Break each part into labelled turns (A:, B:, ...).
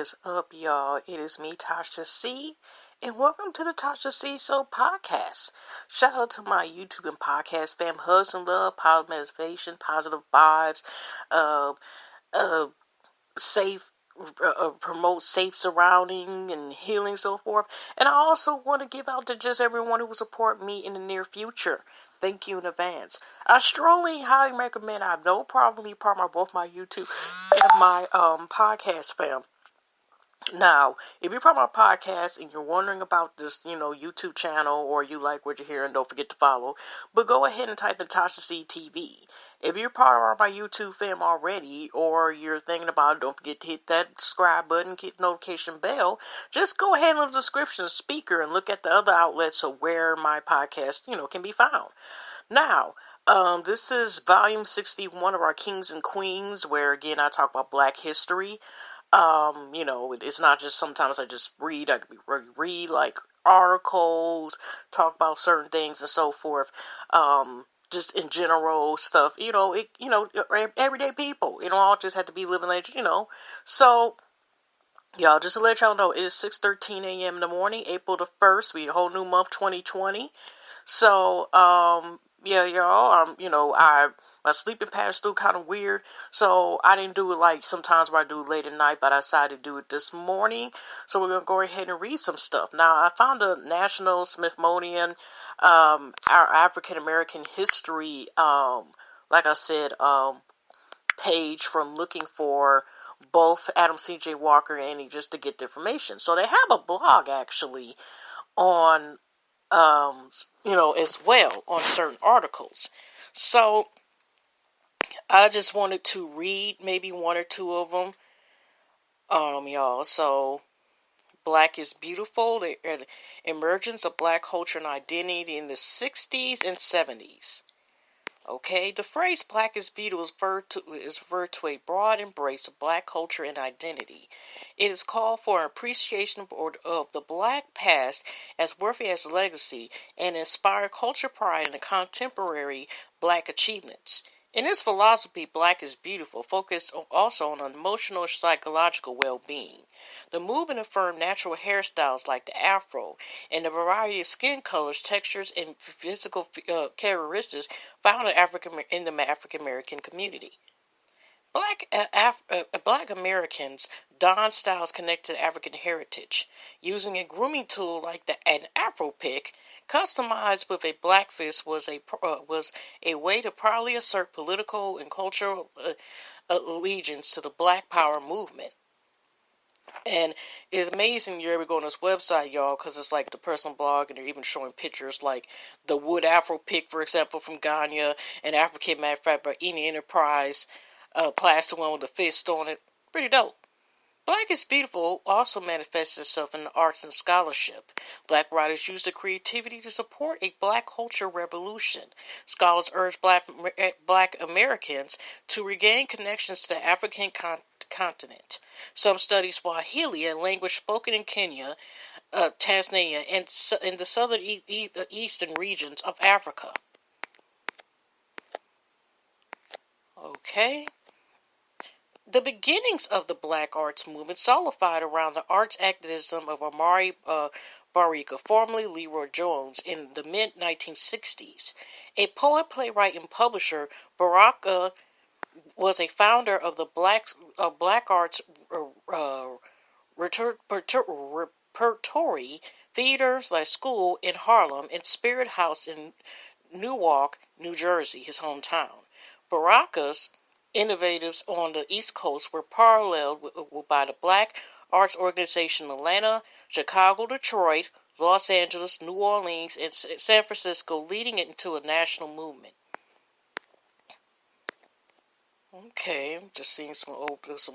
A: is up, y'all? It is me, Tasha C, and welcome to the Tasha C Show podcast. Shout out to my YouTube and podcast fam, hugs and love, positive motivation, positive vibes, uh, uh, safe, promote safe surrounding and healing, so forth. And I also want to give out to just everyone who will support me in the near future. Thank you in advance. I strongly, highly recommend. I have no problem being part of both my YouTube and my podcast fam. Now, if you're part of my podcast and you're wondering about this, YouTube channel, or you like what you're hearing, don't forget to follow. But go ahead and type in Tasha C TV. If you're part of my YouTube fam already, or you're thinking about it, don't forget to hit that subscribe button, hit the notification bell. Just go ahead and look at the description of speaker and look at the other outlets of where my podcast, can be found. Now, this is volume 61 of our Kings and Queens, where again I talk about Black history. It's not just sometimes I just read. I could read like articles, talk about certain things and so forth. Just in general stuff. Everyday people. All just had to be living legends. So, y'all, just to let y'all know, it is 6:13 a.m. in the morning, April the 1st. We a whole new month, 2020. So, yeah, y'all, my sleeping pattern's still kind of weird, so I didn't do it like sometimes where I do it late at night, but I decided to do it this morning, so we're going to go ahead and read some stuff. Now, I found a National Smithsonian, our African American history, like I said, page from looking for both Adam C.J. Walker and Annie just to get the information. So they have a blog, actually, on as well on certain articles. So I just wanted to read maybe one or two of them, y'all. So, Black is Beautiful, the emergence of Black culture and identity in the 60s and 70s. Okay, the phrase Black is Beautiful is referred to a broad embrace of Black culture and identity. It is called for an appreciation of the Black past as worthy as legacy and inspire culture pride in the contemporary Black achievements. In this philosophy, Black is Beautiful focused also on emotional and psychological well-being. The movement affirmed natural hairstyles like the afro and the variety of skin colors, textures, and physical characteristics found in the African American community. Black Americans don styles connected to African heritage, using a grooming tool like an Afro pick, customized with a black fist was a way to proudly assert political and cultural allegiance to the Black Power movement. And it's amazing you're able to go on this website, y'all, because it's like the personal blog, and they're even showing pictures like the wood Afro pick, for example, from Ghana, and African manufactured by Indian Enterprise. Plastic one with a fist on it. Pretty dope. Black is Beautiful also manifests itself in the arts and scholarship. Black writers use their creativity to support a Black culture revolution. Scholars urge Black Americans to regain connections to the African continent. Some study Swahili, a language spoken in Kenya, Tanzania, and in the southern eastern regions of Africa. Okay. The beginnings of the Black arts movement solidified around the arts activism of Amari Barika, formerly Leroy Jones, in the mid-1960s. A poet, playwright, and publisher, Baraka was a founder of the Black Arts Repertory Theater School in Harlem and Spirit House in Newark, New Jersey, his hometown. Baraka's innovatives on the East Coast were paralleled by the Black Arts Organization in Atlanta, Chicago, Detroit, Los Angeles, New Orleans, and San Francisco, leading it into a national movement. Okay, I'm just seeing some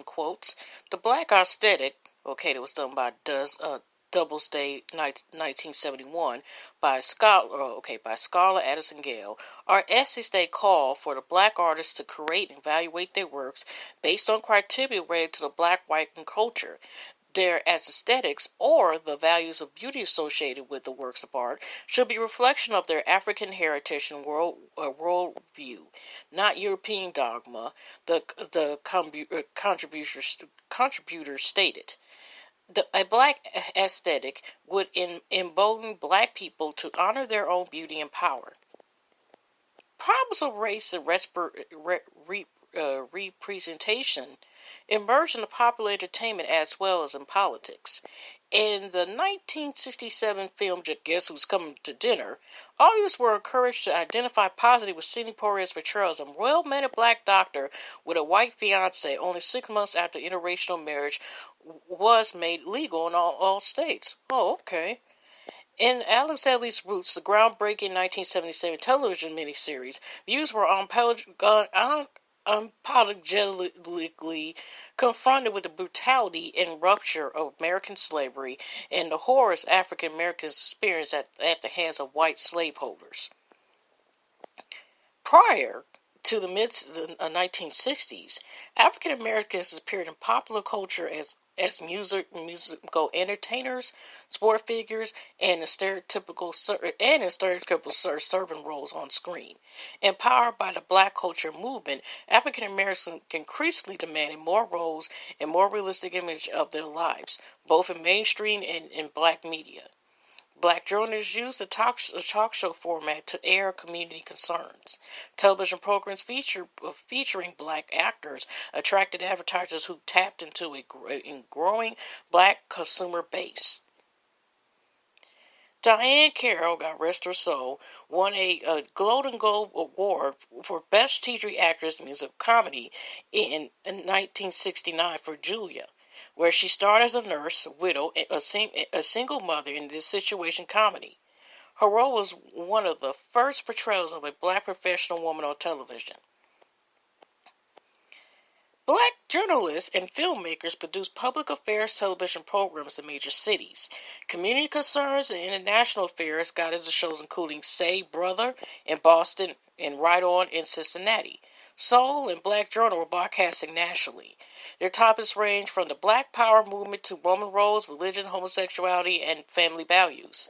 A: quotes. The Black aesthetic, that was done by Doubleday, 1971, by scholar Addison Gale, are essays that call for the Black artists to create and evaluate their works based on criteria related to the Black white culture. their aesthetics or the values of beauty associated with the works of art should be a reflection of their African heritage and worldview, not European dogma, the contributor stated. A black aesthetic would embolden black people to honor their own beauty and power. Problems of race and representation emerged in the popular entertainment as well as in politics. In the 1967 film Guess Who's Coming to Dinner, audiences were encouraged to identify positively with Sidney Poitier's portrayal as a well-mannered black doctor with a white fiancé only 6 months after interracial marriage was made legal in all states. Oh, okay. In Alex Haley's Roots, the groundbreaking 1977 television miniseries, views were unapologetically confronted with the brutality and rupture of American slavery and the horrors African Americans experienced at the hands of white slaveholders. Prior to the mid-1960s, African Americans appeared in popular culture as musical entertainers, sport figures, and in stereotypical servant roles on screen. Empowered by the Black culture movement, African Americans increasingly demanded more roles and more realistic image of their lives, both in mainstream and in black media. Black journalists used the talk show format to air community concerns. Television programs featuring black actors attracted advertisers who tapped into a growing black consumer base. Diane Carroll, God rest her soul, won a Golden Globe Award for Best TV Actress in Musical Comedy in 1969 for Julia, where she starred as a nurse, widow, a single mother in this situation comedy. Her role was one of the first portrayals of a black professional woman on television. Black journalists and filmmakers produce public affairs television programs in major cities. Community concerns and international affairs got into shows including Say Brother in Boston and Right On in Cincinnati. Soul and Black Journal were broadcasting nationally. Their topics range from the Black Power movement to woman roles, religion, homosexuality, and family values.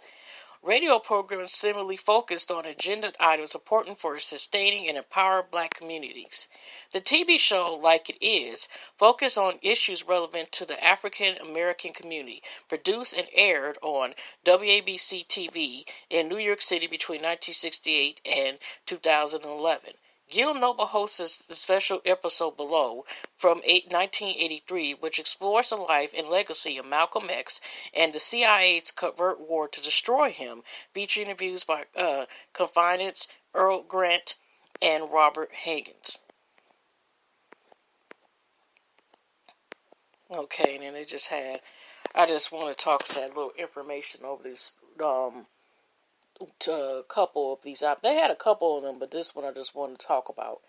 A: Radio programs similarly focused on agenda items important for sustaining and empowering black communities. The TV show, Like It Is, focused on issues relevant to the African American community, produced and aired on WABC TV in New York City between 1968 and 2011. Gil Noble hosts a special episode Below from 1983, which explores the life and legacy of Malcolm X and the CIA's covert war to destroy him, featuring interviews by confidants Earl Grant and Robert Higgins. Okay, and then they just had, I just want to talk to that little information over these to a couple of these. They had a couple of them, but this one I just wanted to talk about.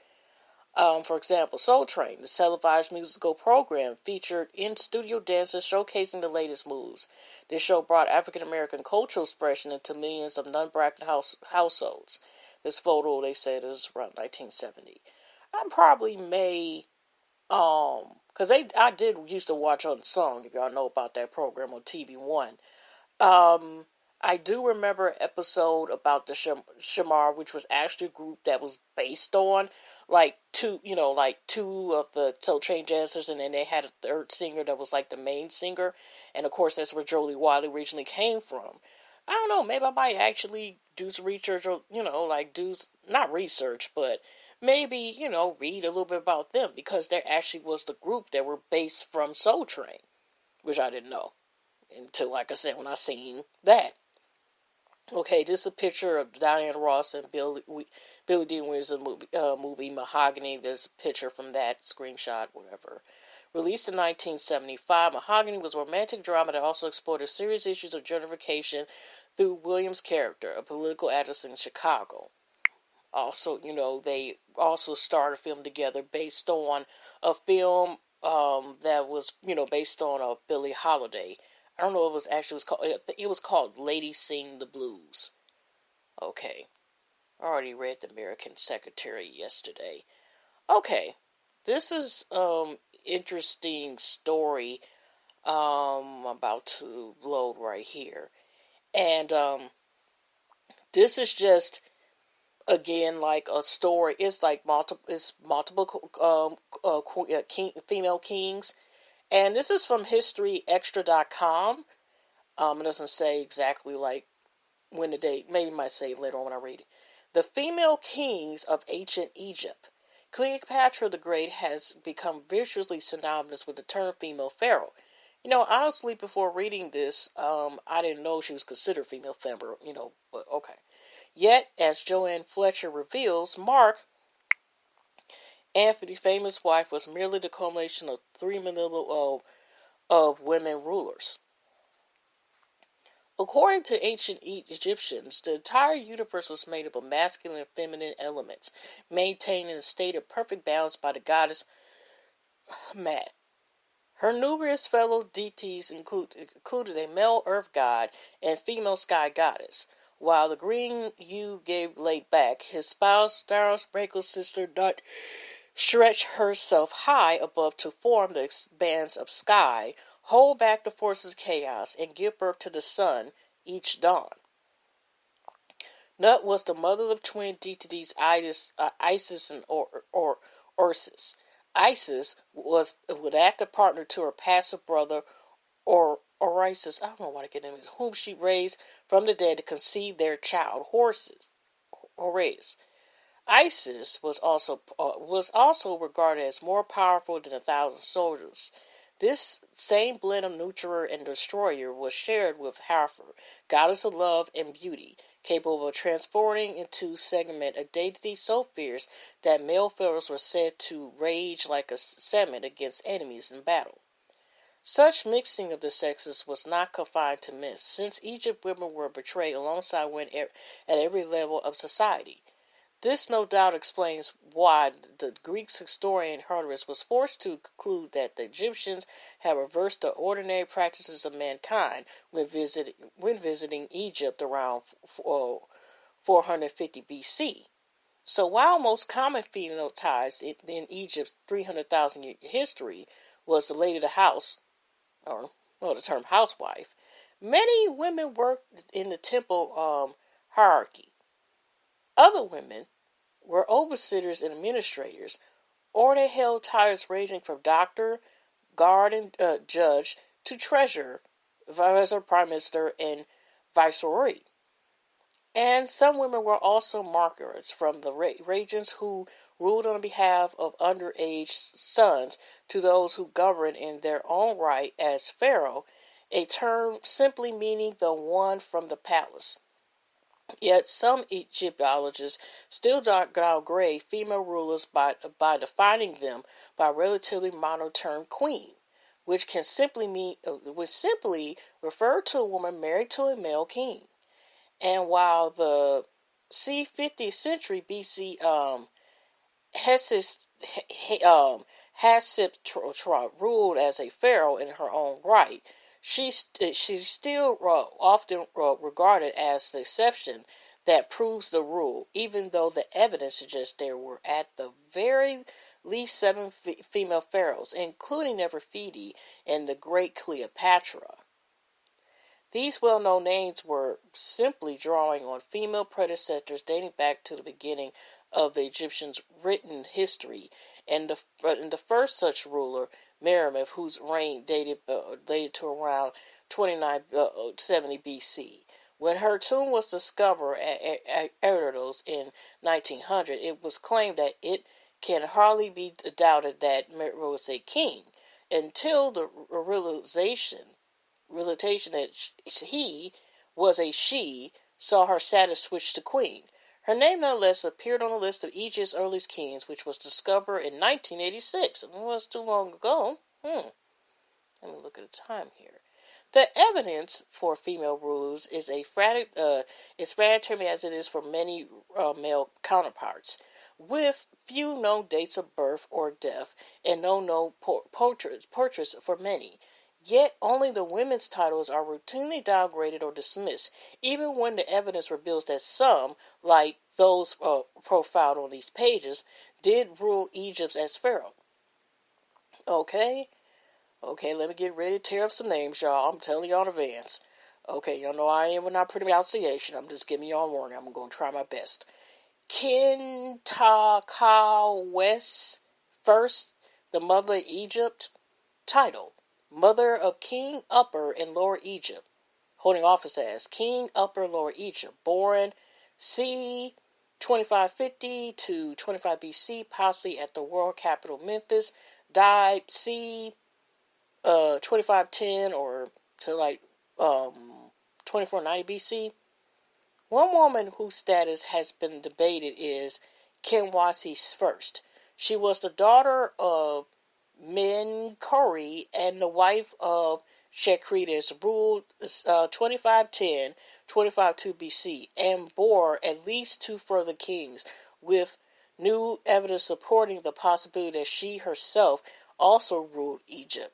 A: For example, Soul Train, the televised musical program, featured in-studio dancers showcasing the latest moves. This show brought African-American cultural expression into millions of non-black households. This photo, they said, is around 1970. I probably may, because I did used to watch Unsung, if y'all know about that program on TV1. I do remember an episode about the Shamar, which was actually a group that was based on two of the Soul Train dancers, and then they had a third singer that was like the main singer, and of course that's where Jolie Wiley originally came from. I don't know, maybe I might actually do some research, or not research, but maybe read a little bit about them, because there actually was the group that were based from Soul Train, which I didn't know until, like I said, when I seen that. Okay, this is a picture of Diana Ross and Billy Dean Williams' movie Mahogany. There's a picture from that, screenshot, whatever. Released in 1975, Mahogany was a romantic drama that also explored a serious issues of gentrification through Williams' character, a political activist in Chicago. Also, they also starred a film together based on a film that was, based on Billie Holiday. I don't know if it was called Lady Sing the Blues. Okay. I already read The American Secretary yesterday. Okay. This is interesting story I'm about to load right here. And this is just, again, like a story. It's like multiple female kings. And this is from historyextra.com. It doesn't say exactly like when the date, maybe it might say later on when I read it. The female kings of ancient Egypt. Cleopatra the Great has become virtually synonymous with the term female pharaoh. Honestly, before reading this, I didn't know she was considered female pharaoh, but okay. Yet, as Joanne Fletcher reveals, Mark Antony's famous wife was merely the culmination of 3 millennia of women rulers. According to ancient Egyptians, the entire universe was made up of masculine and feminine elements, maintained in a state of perfect balance by the goddess Mat. Her numerous fellow deities included a male earth god and female sky goddess. While the green ewe gave laid back, his spouse, star-sprinkled sister, Dot, stretched herself high above to form the expanse of sky, hold back the forces of chaos, and give birth to the sun each dawn. Nut was the mother of twin deities Isis and Orsis. Isis would act a partner to her passive brother Orisis, I don't know what I get him, whom she raised from the dead to conceive their child, Horus. Isis was also regarded as more powerful than 1,000 soldiers. This same blend of nurturer and destroyer was shared with Hathor, goddess of love and beauty, capable of transforming into segment a deity so fierce that male pharaohs were said to rage like a salmon against enemies in battle. Such mixing of the sexes was not confined to myths, since Egypt women were portrayed alongside women at every level of society. This no doubt explains why the Greek historian Herodotus was forced to conclude that the Egyptians had reversed the ordinary practices of mankind when visiting Egypt around 450 BC. So while most common phenotypes in Egypt's 300,000 year history was the lady of the house, or the term housewife, many women worked in the temple hierarchy. Other women were overseers and administrators, or they held titles ranging from doctor, guard, and judge to treasurer, vice prime minister, and viceroy. And some women were also marketers, from the regents who ruled on behalf of underage sons to those who governed in their own right as pharaoh, a term simply meaning the one from the palace. Yet some Egyptologists still downgrade female rulers by defining them by a relatively modern term queen, which simply refer to a woman married to a male king. And while the 50th century BC Hatshepsut ruled as a pharaoh in her own right, she's still often regarded as the exception that proves the rule, even though the evidence suggests there were at the very least 7 female pharaohs, including Nefertiti and the great Cleopatra. These well-known names were simply drawing on female predecessors dating back to the beginning of the Egyptians' written history, and the first such ruler, Merimeth, whose reign dated to around 2970 BC. When her tomb was discovered at Erdos in 1900, it was claimed that it can hardly be doubted that Merimeth was a king, until the realization that he was a she saw her status switch to queen. Her name nonetheless appeared on the list of Egypt's earliest kings, which was discovered in 1986. It was too long ago. Let me look at the time here. The evidence for female rulers is as fragmentary as it is for many male counterparts, with few known dates of birth or death, and no known portraits for many. Yet only the women's titles are routinely downgraded or dismissed, even when the evidence reveals that some, like those profiled on these pages, did rule Egypt as pharaoh. Okay? Okay, let me get ready to tear up some names, y'all. I'm telling y'all in advance. Okay, y'all know I am with not pronunciation. I'm just giving y'all a warning. I'm going to try my best. West first, the mother of Egypt. Title: Mother of King Upper and Lower Egypt. Holding office as King Upper Lower Egypt. Born c. 2550 to 25 BC, possibly at the world capital Memphis. Died c. 2510 or to 2490 BC. One woman whose status has been debated is Kenwasi's first. She was the daughter of Menkori and the wife of Shakritis, ruled 2510, 2502 BC, and bore at least two further kings, with new evidence supporting the possibility that she herself also ruled Egypt.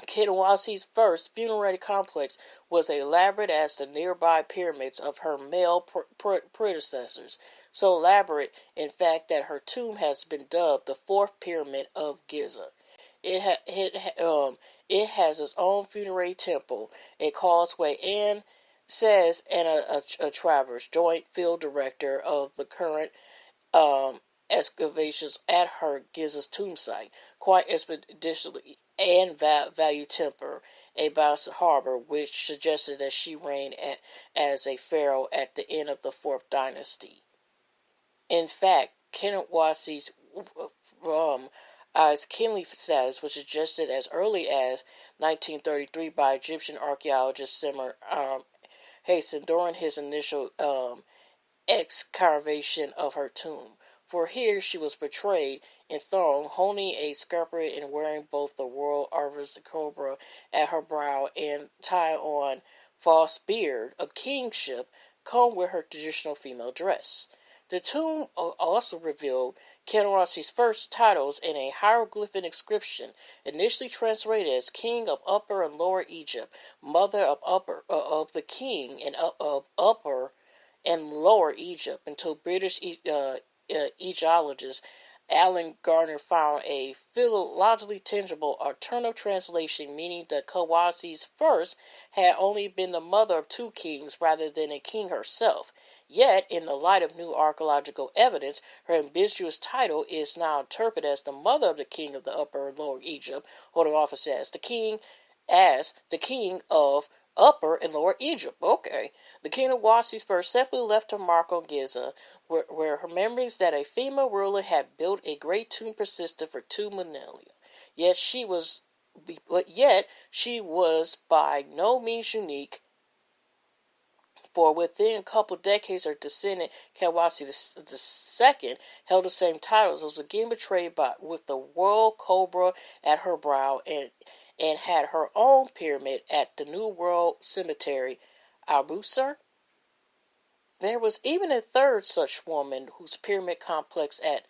A: Kinwasi's first funerary complex was as elaborate as the nearby pyramids of her male predecessors, so elaborate, in fact, that her tomb has been dubbed the fourth pyramid of Giza. It has its own funerary temple, a causeway, and says, and a traverse, joint field director of the current excavations at her Giza's tomb site, quite expeditiously and value temper, a Bass harbor, which suggested that she reigned as a pharaoh at the end of the fourth dynasty. In fact, Kenwasi's as kingly status was suggested as early as 1933 by Egyptian archaeologist Simmer Hassan during his initial excavation of her tomb. For here she was portrayed enthroned, holding a scepter and wearing both the royal arvis cobra at her brow and tie on false beard of kingship, combed with her traditional female dress. The tomb also revealed Kenwasi's first titles in a hieroglyphic inscription, initially translated as King of Upper and Lower Egypt, Mother of the King of Upper and Lower Egypt, until British Egyptologist Alan Gardner found a philologically tangible alternative translation, meaning that Kenwasi's first had only been the mother of two kings rather than a king herself. Yet, in the light of new archaeological evidence, her ambiguous title is now interpreted as the mother of the king of the Upper and Lower Egypt, holding office as the king of Upper and Lower Egypt. Okay. The king of Wasi first simply left her mark on Giza, where her memories that a female ruler had built a great tomb persisted for 2 millennia. Yet she was by no means unique, for within a couple decades her descendant, Kenwasi II, held the same titles, was again betrayed with the royal cobra at her brow and had her own pyramid at the New World Cemetery, Abusar. There was even a third such woman whose pyramid complex at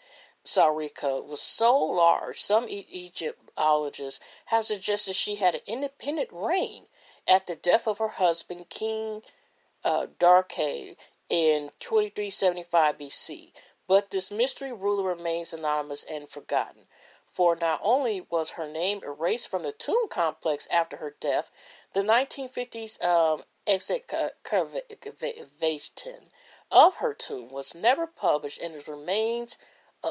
A: Sarika was so large some Egyptologists have suggested she had an independent reign at the death of her husband, King Darkay, in 2375 BC. But this mystery ruler remains anonymous and forgotten. For not only was her name erased from the tomb complex after her death, the 1950s excavation of her tomb was never published, and it remains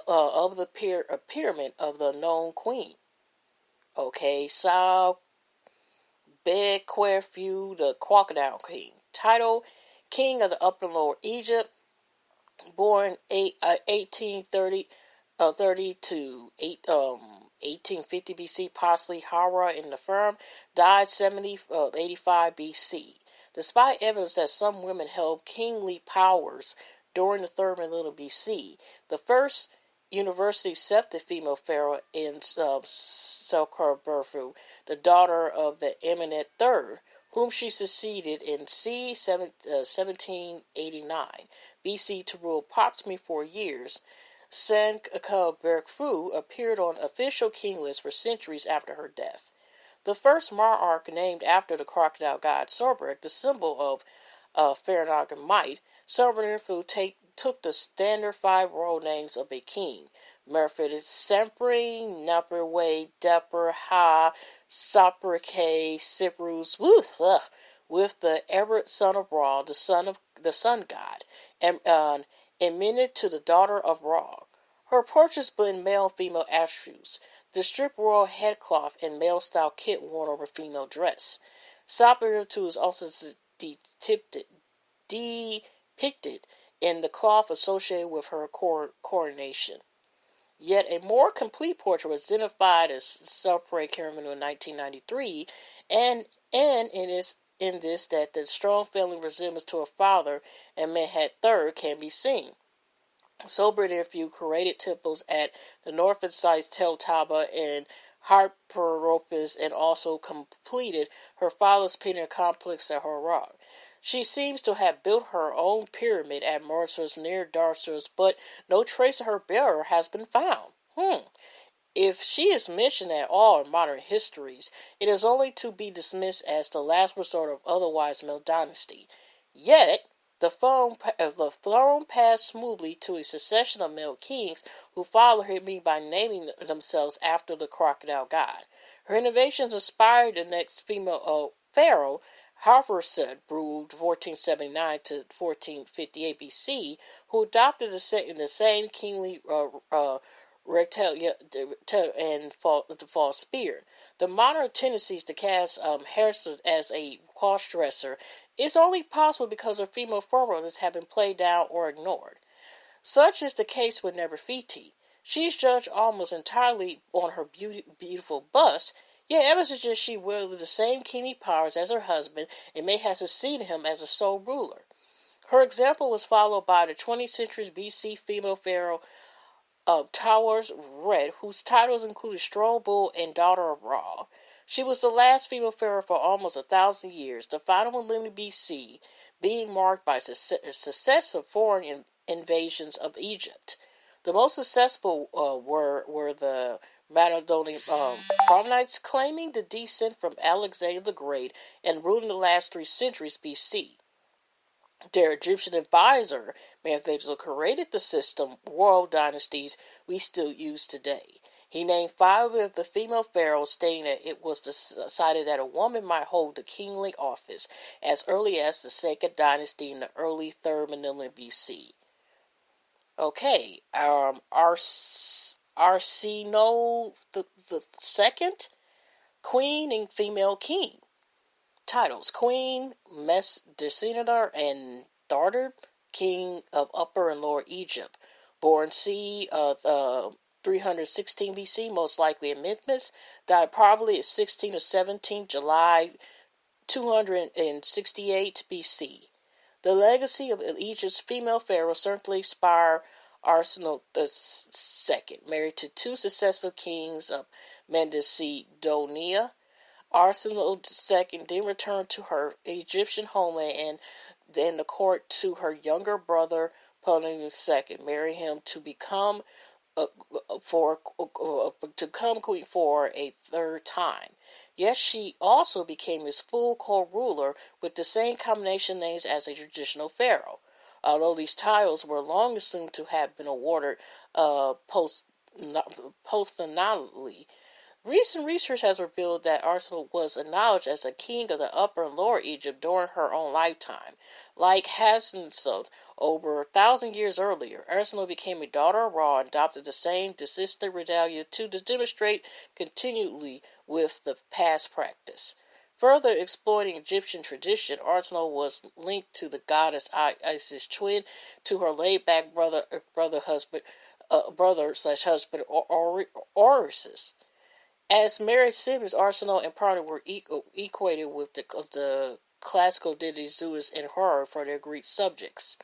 A: of the pyramid of the unknown queen. Okay, Sao Bequerfu, the Crocodile King. Title: King of the Upper and Lower Egypt. Born 1830 to 1850 BC, possibly Hara in the firm. Died 85 BC. Despite evidence that some women held kingly powers during the 3rd millennium BC, the first university accepted female pharaoh in Selkarberfu, the daughter of the eminent third, whom she succeeded in c. 1789 BC to rule approximately 4 years. Senkaberfu appeared on official king lists for centuries after her death. The first monarch, named after the crocodile god Sorberg, the symbol of Pharaonic might, Sorberfu took the standard 5 royal names of a king: Murphy sempre naperwe deper ha saperke siprus with the Everett son of Ra, the sun god, and eminent to the daughter of Ra. Her portraits blend male-female attributes. The strip royal headcloth and male-style kit worn over female dress. Saperitu is also depicted in the cloth associated with her coronation. Yet a more complete portrait was identified as Sapere Caramino in 1993, and in this that the strong family resemblance to her father and Mehet III can be seen. Sober interview curated temples at the northern sites Tel Taba and Harperopis, and also completed her father's painting complex at Harar. She seems to have built her own pyramid at Marsus near Darsus, but no trace of her bearer has been found. If she is mentioned at all in modern histories, it is only to be dismissed as the last resort of otherwise male dynasty. Yet, the throne passed smoothly to a succession of male kings who followed me by naming themselves after the crocodile god. Her innovations inspired the next female pharaoh, Harpersut, ruled 1479 to 1458 BC, who adopted the same kingly rectangle and the false spear. The modern tendencies to cast Harpersut as a cross-dresser is only possible because her female forerunners have been played down or ignored. Such is the case with Nefertiti. She is judged almost entirely on her beautiful bust, yet ever suggests she wielded the same kingly powers as her husband and may have succeeded him as a sole ruler. Her example was followed by the 20th century BC female pharaoh Towers Red, whose titles included Strong Bull and Daughter of Ra. She was the last female pharaoh for almost 1,000 years, the final millennium BC being marked by successive foreign invasions of Egypt. The most successful were the Macedonian Ptolemies, claiming the descent from Alexander the Great and ruling the last 3 centuries BC. Their Egyptian advisor, Methuselah, created the system royal dynasties we still use today. He named 5 of the female pharaohs, stating that it was decided that a woman might hold the kingly office as early as the Second Dynasty in the early 3rd millennium BC. Okay, Arsinoe the Second, Queen and Female King. Titles: Queen Mesdecinator and Tharder, King of Upper and Lower Egypt. Born c. 316 BC, most likely in Memphis. Died probably at 16 or 17 July 268 BC. The legacy of Egypt's female pharaohs certainly inspired Arsinoe II, married to 2 successful kings of Macedonia. Arsinoe II then returned to her Egyptian homeland and then the court to her younger brother Ptolemy II, marrying him to become queen for a 3rd time. Yes, she also became his full co-ruler with the same combination names as a traditional pharaoh. Although these titles were long assumed to have been awarded posthumously, recent research has revealed that Arsinoe was acknowledged as a king of the Upper and Lower Egypt during her own lifetime. Like Hatshepsut over 1,000 years earlier, Arsinoe became a daughter of Ra and adopted the same desisted regalia to demonstrate continually with the past practice. Further exploiting Egyptian tradition, Arsinoe was linked to the goddess Isis, twin to her laid-back brother/husband Orisis. As married siblings, Arsinoe and Parna were equated with the classical deity Zeus and Hera for their Greek subjects.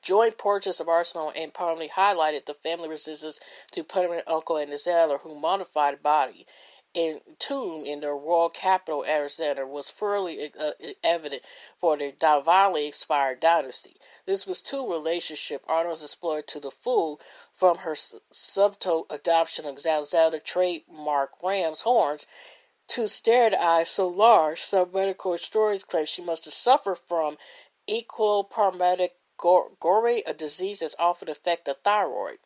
A: Joint portraits of Arsinoe and Parna highlighted the family resistance to punishing uncle and Alexander, who mummified the body. Entombed in their royal capital, Alexander was thoroughly evident for their divinely inspired dynasty. This was too relationship Arnold's explored to the full, from her subtle adoption of Alexander trademark ram's horns to stare eyes so large. Some medical historians claim she must have suffered from ectoparmetic gore, a disease that often affects the thyroid.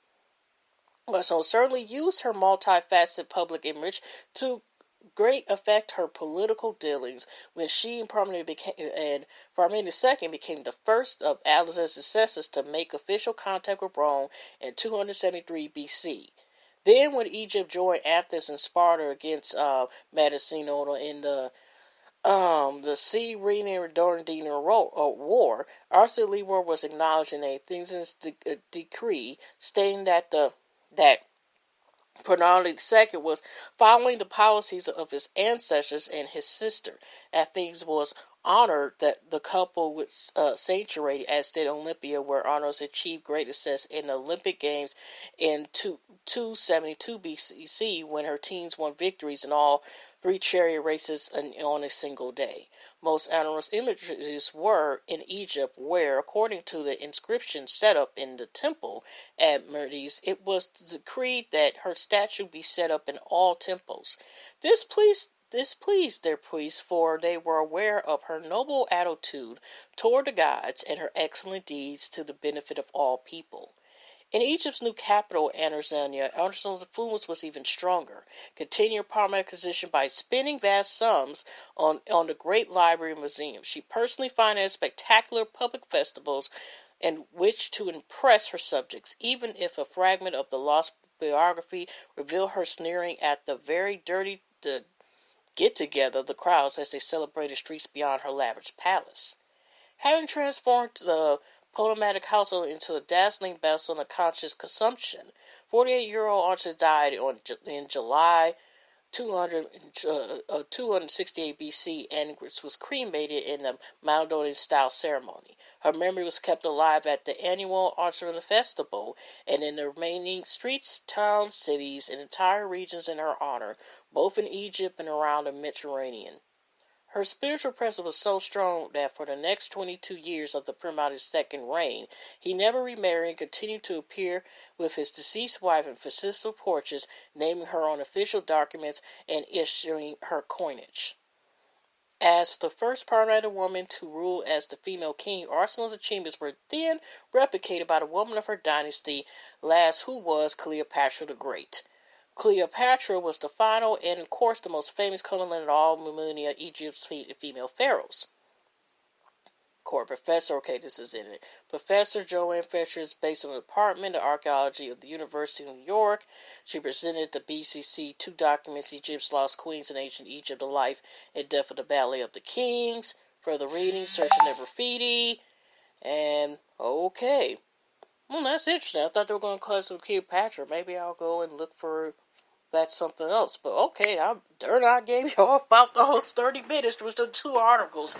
A: So certainly used her multifaceted public image to great effect her political dealings when she and Parmenides II became the first of Alexander's successors to make official contact with Rome in 273 BC. Then, when Egypt joined Athens and Sparta against Massenion in the Syrian-Dardanian War, Arthur Leroy was acknowledged in a Athenian decree stating that Parmenides II was following the policies of his ancestors and his sister. Athens was honored that the couple was sanctuary, as did Olympia, where honors achieved great success in the Olympic Games in 272 BC, when her teams won victories in all three chariot races on a single day. Most onerous images were in Egypt, where, according to the inscription set up in the temple at Memphis, it was decreed that her statue be set up in all temples. This pleased their priests, for they were aware of her noble attitude toward the gods and her excellent deeds to the benefit of all people. In Egypt's new capital, Alexandria, Alexander's influence was even stronger, continuing Parmenides' position by spending vast sums on the great library and museum. She personally financed spectacular public festivals in which to impress her subjects, even if a fragment of the lost biography revealed her sneering at the very dirty get-together of the crowds as they celebrated streets beyond her lavish palace. Having transformed the Ptolemaic household into a dazzling vessel of conscious consumption, 48-year-old Archelaus died in July 268 BC and was cremated in a Macedonian-style ceremony. Her memory was kept alive at the annual Archelaus Festival and in the remaining streets, towns, cities, and entire regions in her honor, both in Egypt and around the Mediterranean. Her spiritual presence was so strong that for the next 22 years of the Parmenides' second reign, he never remarried and continued to appear with his deceased wife in fascistal portraits, naming her on official documents and issuing her coinage. As the first Parmenid woman to rule as the female king, Arsenal's achievements were then replicated by the woman of her dynasty, who was Cleopatra the Great. Cleopatra was the final and, of course, the most famous colonel in all millennia Egypt's female pharaohs. Court professor, this is in it. Professor Joanne Fletcher is based on the Department of Archaeology of the University of New York. She presented the BCC 2 documents, Egypt's Lost Queens in Ancient Egypt, The Life and Death of the Ballet of the Kings. Further reading, Searching the Graffiti. And, that's interesting. I thought they were going to call it Cleopatra. Maybe I'll go and look for that's something else. But I gave you off about the whole 30 minutes with the 2 articles.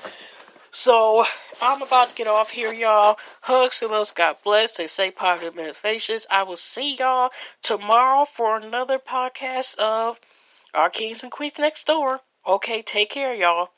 A: So, I'm about to get off here, y'all. Hugs and loves, God bless. They say positive meditations. I will see y'all tomorrow for another podcast of Our Kings and Queens Next Door. Okay, take care, y'all.